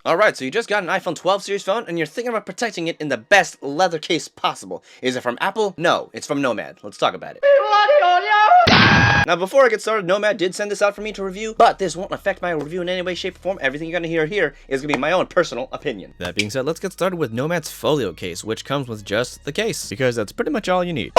Alright, so you just got an iPhone 12 series phone and you're thinking about protecting it in the best leather case possible. Is it from Apple? No, it's from Nomad. Let's talk about it. Now, before I get started, Nomad did send this out for me to review, but this won't affect my review in any way, shape, or form. Everything you're going to hear here is going to be my own personal opinion. That being said, let's get started with Nomad's Folio case, which comes with just the case, because that's pretty much all you need.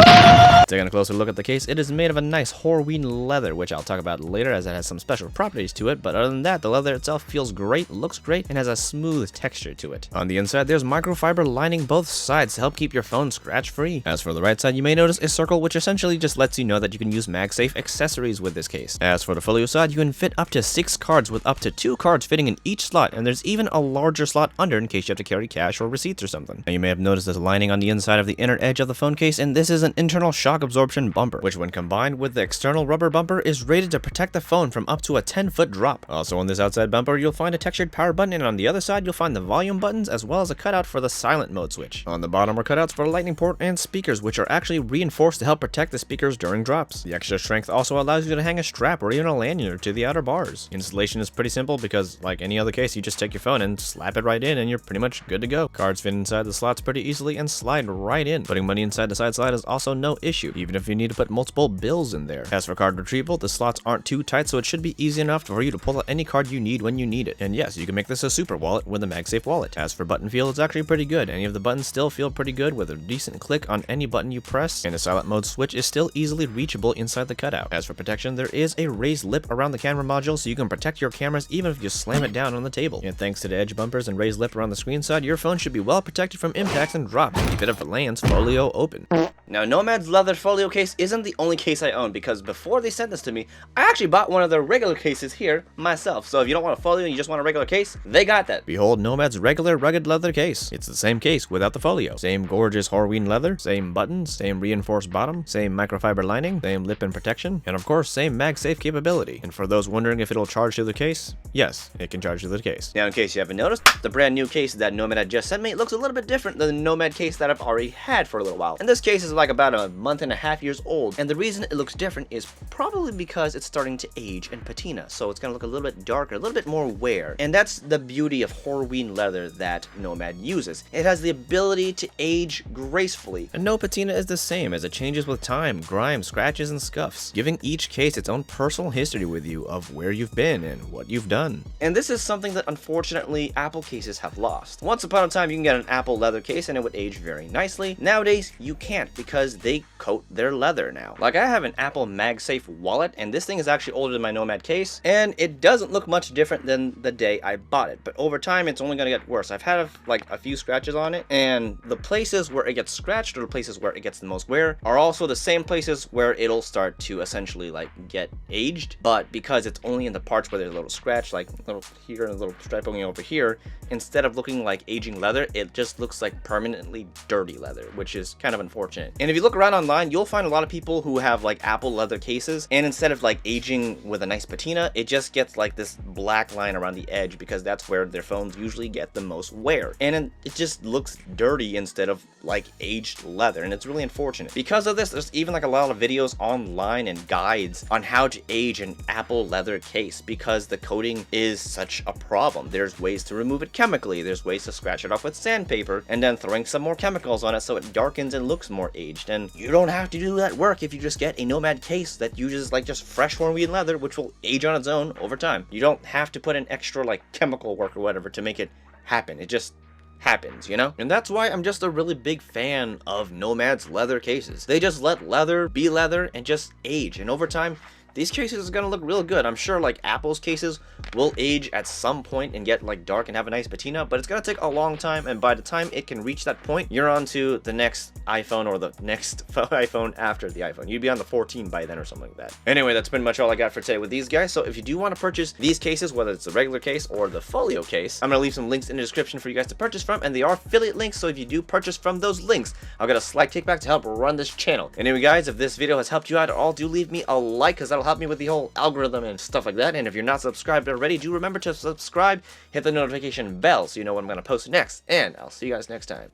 Taking a closer look at the case, it is made of a nice Horween leather, which I'll talk about later as it has some special properties to it, but other than that, the leather itself feels great, looks great, and has a smooth texture to it. On the inside, there's microfiber lining both sides to help keep your phone scratch-free. As for the right side, you may notice a circle, which essentially just lets you know that you can use MagSafe accessories with this case. As for the Folio side, you can fit up to 6 cards with up to 2 cards fitting in each slot, and there's even a larger slot under in case you have to carry cash or receipts or something. Now, you may have noticed this lining on the inside of the inner edge of the phone case, and this is an internal shock absorption bumper, which when combined with the external rubber bumper is rated to protect the phone from up to a 10-foot drop. Also on this outside bumper, you'll find a textured power button, and on the other side, you'll find the volume buttons as well as a cutout for the silent mode switch. On the bottom are cutouts for a lightning port and speakers, which are actually reinforced to help protect the speakers during drops. The extra strength also allows you to hang a strap or even a lanyard to the outer bars. Installation is pretty simple because, like any other case, you just take your phone and slap it right in and you're pretty much good to go. Cards fit inside the slots pretty easily and slide right in. Putting money inside the side slot is also no issue, even if you need to put multiple bills in there. As for card retrieval, the slots aren't too tight, so it should be easy enough for you to pull out any card you need when you need it. And yes, you can make this a super wallet with a MagSafe wallet. As for button feel, it's actually pretty good. Any of the buttons still feel pretty good with a decent click on any button you press, and the silent mode switch is still easily reachable inside the cutout. As for protection, there is a raised lip around the camera module so you can protect your cameras even if you slam it down on the table. And thanks to the edge bumpers and raised lip around the screen side, your phone should be well protected from impacts and drops, even if it lands Folio open. Now, Nomad's leather Folio case isn't the only case I own, because before they sent this to me, I actually bought one of their regular cases here myself. So if you don't want a Folio and you just want a regular case, they got that. Behold Nomad's regular rugged leather case. It's the same case without the Folio. Same gorgeous Horween leather, same buttons, same reinforced bottom, same microfiber lining, same lip and protection, and of course, same MagSafe capability. And for those wondering if it'll charge to the case, yes, it can charge to the case. Now, in case you haven't noticed, the brand new case that Nomad had just sent me looks a little bit different than the Nomad case that I've already had for a little while. And this case is like about a month and a half years old, and the reason it looks different is probably because it's starting to age and patina, so it's gonna look a little bit darker, a little bit more wear. And that's the beauty of Horween leather that Nomad uses. It has the ability to age gracefully, and no patina is the same as it changes with time, grime, scratches, and scuffs, giving each case its own personal history with you of where you've been and what you've done. And this is something that unfortunately Apple cases have lost. Once upon a time you can get an Apple leather case and it would age very nicely. Nowadays you can't because they coat their leather now. Like, I have an Apple MagSafe wallet, and this thing is actually older than my Nomad case, and it doesn't look much different than the day I bought it, but over time it's only gonna get worse. I've had like a few scratches on it, and the places where it gets scratched or the places where it gets the most wear are also the same places where it'll start to essentially like get aged, but because it's only in the parts where there's a little scratch, like a little here and a little striping over here, instead of looking like aging leather, it just looks like permanently dirty leather, which is kind of unfortunate. And if you look around online, you'll find a lot of people who have like Apple leather cases, and instead of like aging with a nice patina, it just gets like this black line around the edge because that's where their phones usually get the most wear, and it just looks dirty instead of like aged leather, and it's really unfortunate. Because of this, there's even like a lot of videos online and guides on how to age an Apple leather case because the coating is such a problem. There's ways to remove it chemically, there's ways to scratch it off with sandpaper and then throwing some more chemicals on it so it darkens and looks more aged, and you don't have to do that work if you just get a Nomad case that uses like just fresh Horween leather, which will age on its own over time. You don't have to put in extra like chemical work or whatever to make it happen. It just happens, you know? And that's why I'm just a really big fan of Nomad's leather cases. They just let leather be leather and just age, and over time these cases are gonna look real good. I'm sure like Apple's cases will age at some point and get like dark and have a nice patina, but it's gonna take a long time, and by the time it can reach that point, you're on to the next iPhone or the next iPhone after the iPhone. You'd be on the 14 by then or something like that. Anyway, that's pretty much all I got for today with these guys. So if you do want to purchase these cases, whether it's the regular case or the Folio case, I'm gonna leave some links in the description for you guys to purchase from, and they are affiliate links, so if you do purchase from those links, I'll get a slight kickback to help run this channel. Anyway guys, if this video has helped you out at all, do leave me a like, because that'll help me with the whole algorithm and stuff like that. And if you're not subscribed already, do remember to subscribe, hit the notification bell so you know when I'm going to post next, and I'll see you guys next time.